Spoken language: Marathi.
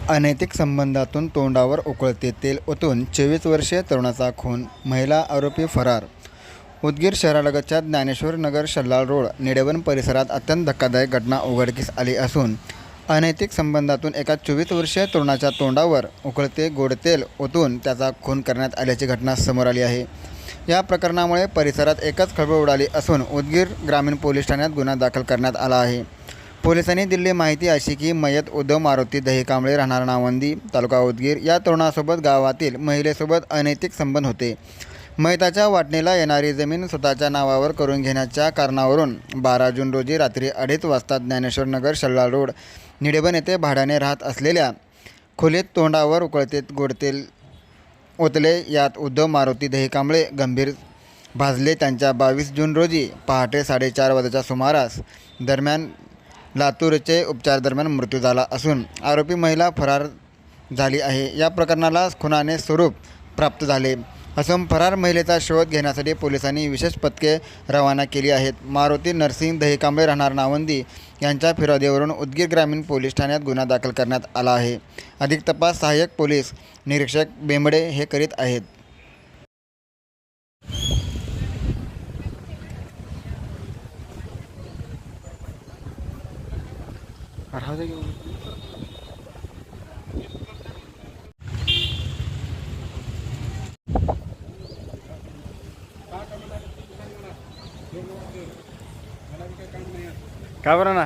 अनैतिक संबंधातून तोंडावर उकळते तेल ओतून 24 वर्षीय तरुणाचा खून, महिला आरोपी फरार. उदगीर शहरालगतच्या ज्ञानेश्वर नगर शल्लाळ रोड निडेवन परिसरात अत्यंत धक्कादायक घटना उघडकीस आली असून अनैतिक संबंधातून एका 24 वर्षीय तरुणाच्या तोंडावर उकळते गोड तेल ओतून त्याचा खून करण्यात आल्याची घटना समोर आली आहे. या प्रकरणामुळे परिसरात एकच खळबळ उडाली असून उदगीर ग्रामीण पोलीस ठाण्यात गुन्हा दाखल करण्यात आला आहे. पोलिसांनी दिलेली माहिती अशी की मयत उद्धव मारुती दहीकांबळे राहणार नावंदी तालुका उदगीर या तरुणासोबत गावातील महिलेसोबत अनैतिक संबंध होते. मयताच्या वाटणीला येणारी जमीन स्वतःच्या नावावर करून घेण्याच्या कारणावरून 12 जून रोजी रात्री 2:30 वाजता ज्ञानेश्वर नगर शल्लाळ रोड निडेवन येथे भाड्याने राहत असलेल्या खोलीत तोंडावर उकळते गोड तेल ओतले. यात उद्धव मारुती दहीकांबळे गंभीर भाजले. त्यांच्या 22 जून रोजी पहाटे 4:30 वाजताच्या सुमारास दरम्यान लातूरचे उपचारादरम्यान मृत्यू झाला असून आरोपी महिला फरार झाली आहे. या प्रकरणाला खुनाचे स्वरूप प्राप्त झाले असून फरार महिलेचा शोध घेण्यासाठी पोलिसांनी विशेष पथके रवाना केली आहेत. मारुती नरसिंग दहीकांबळे राहणार नावंदी यांच्या फिर्यादीवरून उदगीर ग्रामीण पोलीस ठाण्यात गुन्हा दाखल करण्यात आला आहे. अधिक तपास सहाय्यक पोलीस निरीक्षक बेंबडे हे करीत आहेत. का बरं ना